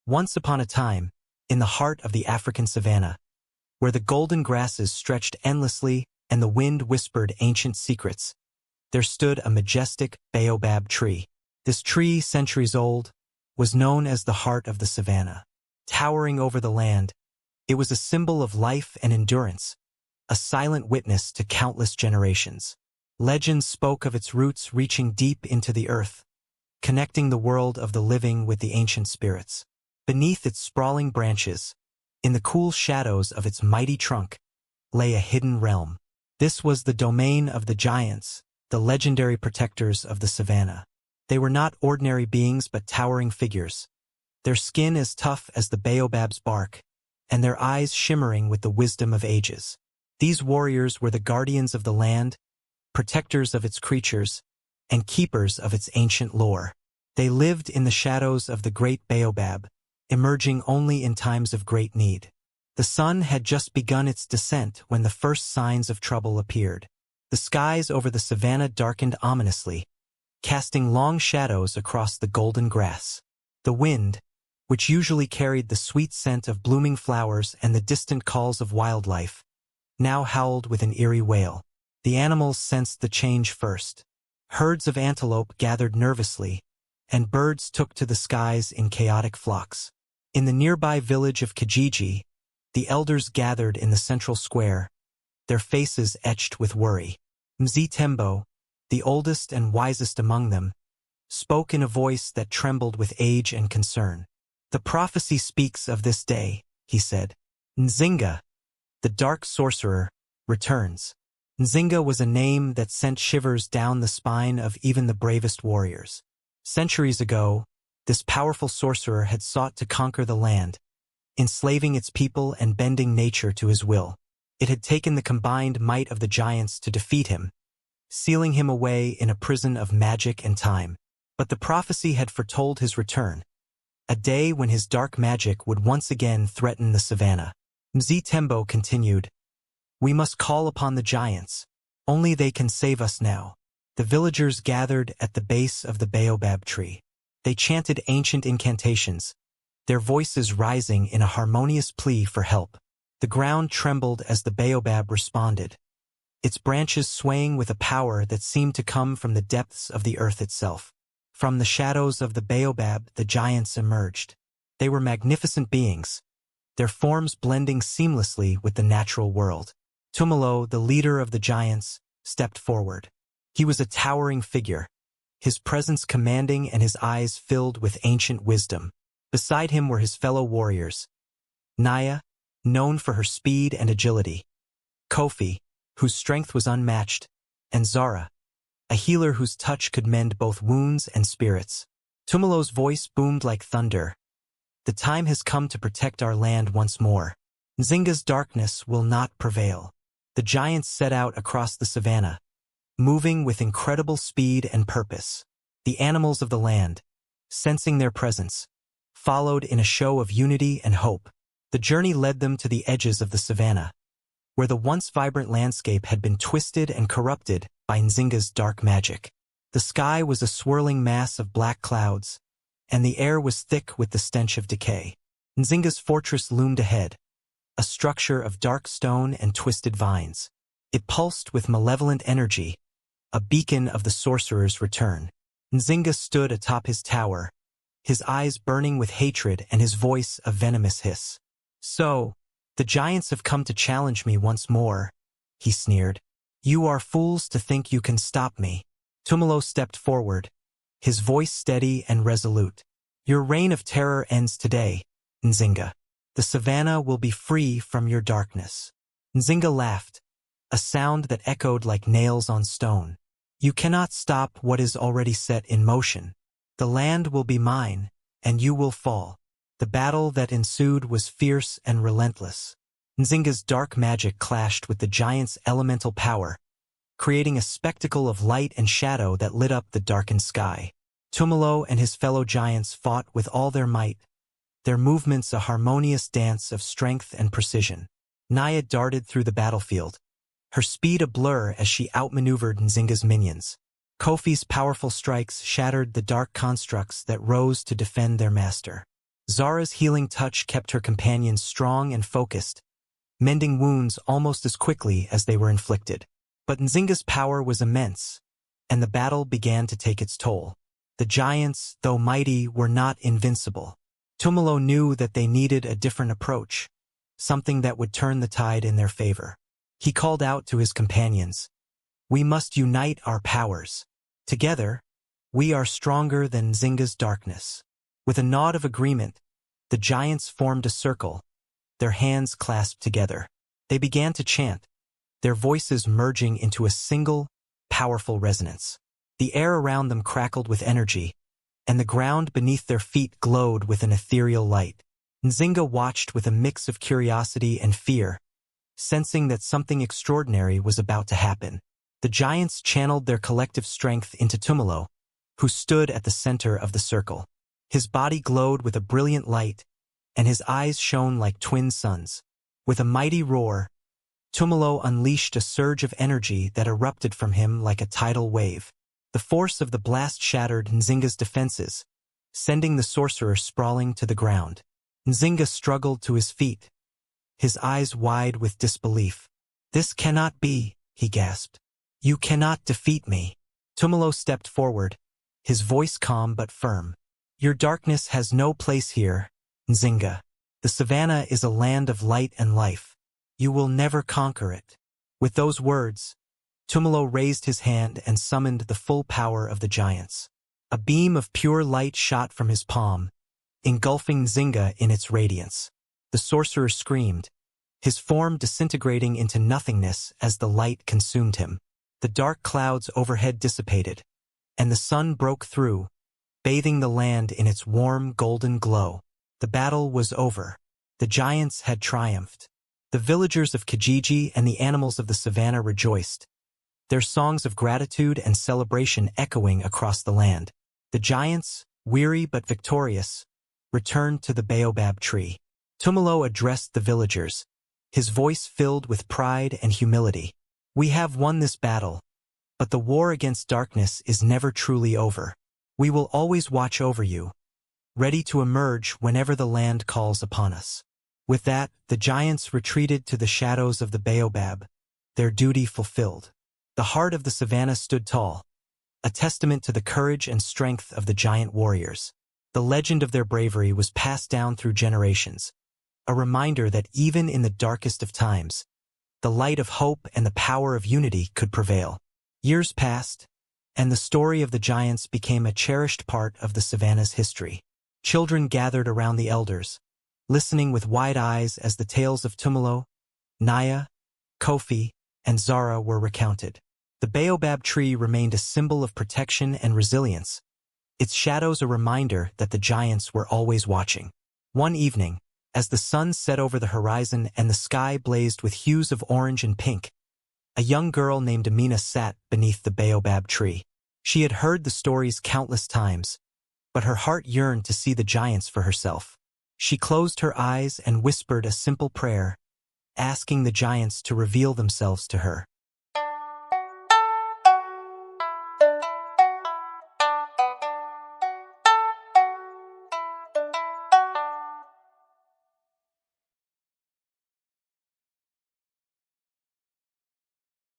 Once upon a time, in the heart of the African savanna, where the golden grasses stretched endlessly and the wind whispered ancient secrets, there stood a majestic baobab tree. This tree, centuries old, was known as the heart of the savanna. Towering over the land, it was a symbol of life and endurance, a silent witness to countless generations. Legends spoke of its roots reaching deep into the earth, connecting the world of the living with the ancient spirits. Beneath its sprawling branches, in the cool shadows of its mighty trunk, lay a hidden realm. This was the domain of the giants, the legendary protectors of the savanna. They were not ordinary beings but towering figures, their skin as tough as the baobab's bark, and their eyes shimmering with the wisdom of ages. These warriors were the guardians of the land, protectors of its creatures, and keepers of its ancient lore. They lived in the shadows of the great baobab, emerging only in times of great need. The sun had just begun its descent when the first signs of trouble appeared. The skies over the savanna darkened ominously, casting long shadows across the golden grass. The wind, which usually carried the sweet scent of blooming flowers and the distant calls of wildlife, now howled with an eerie wail. The animals sensed the change first. Herds of antelope gathered nervously, and birds took to the skies in chaotic flocks. In the nearby village of Kijiji, the elders gathered in the central square, their faces etched with worry. Mzitembo, the oldest and wisest among them, spoke in a voice that trembled with age and concern. "The prophecy speaks of this day," he said. "Nzinga, the Dark Sorcerer, returns." Nzinga was a name that sent shivers down the spine of even the bravest warriors. Centuries ago, this powerful sorcerer had sought to conquer the land, enslaving its people and bending nature to his will. It had taken the combined might of the giants to defeat him, sealing him away in a prison of magic and time. But the prophecy had foretold his return, a day when his dark magic would once again threaten the savanna. Mzitembo continued, "We must call upon the giants. Only they can save us now." The villagers gathered at the base of the baobab tree. They chanted ancient incantations, their voices rising in a harmonious plea for help. The ground trembled as the baobab responded, its branches swaying with a power that seemed to come from the depths of the earth itself. From the shadows of the baobab, the giants emerged. They were magnificent beings, their forms blending seamlessly with the natural world. Tumalo, the leader of the giants, stepped forward. He was a towering figure, his presence commanding and his eyes filled with ancient wisdom. Beside him were his fellow warriors, Naya, known for her speed and agility, Kofi, whose strength was unmatched, and Zara, a healer whose touch could mend both wounds and spirits. Tumalo's voice boomed like thunder. "The time has come to protect our land once more. Nzinga's darkness will not prevail." The giants set out across the savanna, moving with incredible speed and purpose. The animals of the land, sensing their presence, followed in a show of unity and hope. The journey led them to the edges of the savanna, where the once vibrant landscape had been twisted and corrupted by Nzinga's dark magic. The sky was a swirling mass of black clouds, and the air was thick with the stench of decay. Nzinga's fortress loomed ahead, a structure of dark stone and twisted vines. It pulsed with malevolent energy, a beacon of the sorcerer's return. Nzinga stood atop his tower, his eyes burning with hatred and his voice a venomous hiss. "So, the giants have come to challenge me once more," he sneered. "You are fools to think you can stop me." Tumalo stepped forward, his voice steady and resolute. "Your reign of terror ends today, Nzinga. The savanna will be free from your darkness." Nzinga laughed, a sound that echoed like nails on stone. "You cannot stop what is already set in motion. The land will be mine, and you will fall." The battle that ensued was fierce and relentless. Nzinga's dark magic clashed with the giant's elemental power, creating a spectacle of light and shadow that lit up the darkened sky. Tumalo and his fellow giants fought with all their might, their movements a harmonious dance of strength and precision. Naya darted through the battlefield, her speed a blur as she outmaneuvered Nzinga's minions. Kofi's powerful strikes shattered the dark constructs that rose to defend their master. Zara's healing touch kept her companions strong and focused, mending wounds almost as quickly as they were inflicted. But Nzinga's power was immense, and the battle began to take its toll. The giants, though mighty, were not invincible. Tumalo knew that they needed a different approach, something that would turn the tide in their favor. He called out to his companions, "We must unite our powers. Together, we are stronger than Nzinga's darkness." With a nod of agreement, the giants formed a circle, their hands clasped together. They began to chant, their voices merging into a single, powerful resonance. The air around them crackled with energy, and the ground beneath their feet glowed with an ethereal light. Nzinga watched with a mix of curiosity and fear, sensing that something extraordinary was about to happen. The giants channeled their collective strength into Tumalo, who stood at the center of the circle. His body glowed with a brilliant light, and his eyes shone like twin suns. With a mighty roar, Tumalo unleashed a surge of energy that erupted from him like a tidal wave. The force of the blast shattered Nzinga's defenses, sending the sorcerer sprawling to the ground. Nzinga struggled to his feet, his eyes wide with disbelief. "This cannot be," he gasped. "You cannot defeat me." Tumalo stepped forward, his voice calm but firm. "Your darkness has no place here, Nzinga. The savannah is a land of light and life. You will never conquer it." With those words, Tumalo raised his hand and summoned the full power of the giants. A beam of pure light shot from his palm, engulfing Nzinga in its radiance. The sorcerer screamed, his form disintegrating into nothingness as the light consumed him. The dark clouds overhead dissipated, and the sun broke through, bathing the land in its warm golden glow. The battle was over. The giants had triumphed. The villagers of Kijiji and the animals of the savannah rejoiced, their songs of gratitude and celebration echoing across the land. The giants, weary but victorious, returned to the baobab tree. Tumalo addressed the villagers, his voice filled with pride and humility. "We have won this battle, but the war against darkness is never truly over. We will always watch over you, ready to emerge whenever the land calls upon us." With that, the giants retreated to the shadows of the baobab, their duty fulfilled. The heart of the savannah stood tall, a testament to the courage and strength of the giant warriors. The legend of their bravery was passed down through generations, a reminder that even in the darkest of times, the light of hope and the power of unity could prevail. Years passed, and the story of the giants became a cherished part of the savannah's history. Children gathered around the elders, listening with wide eyes as the tales of Tumalo, Naya, Kofi, and Zara were recounted. The baobab tree remained a symbol of protection and resilience, its shadows a reminder that the giants were always watching. One evening, as the sun set over the horizon and the sky blazed with hues of orange and pink, a young girl named Amina sat beneath the baobab tree. She had heard the stories countless times, but her heart yearned to see the giants for herself. She closed her eyes and whispered a simple prayer, asking the giants to reveal themselves to her.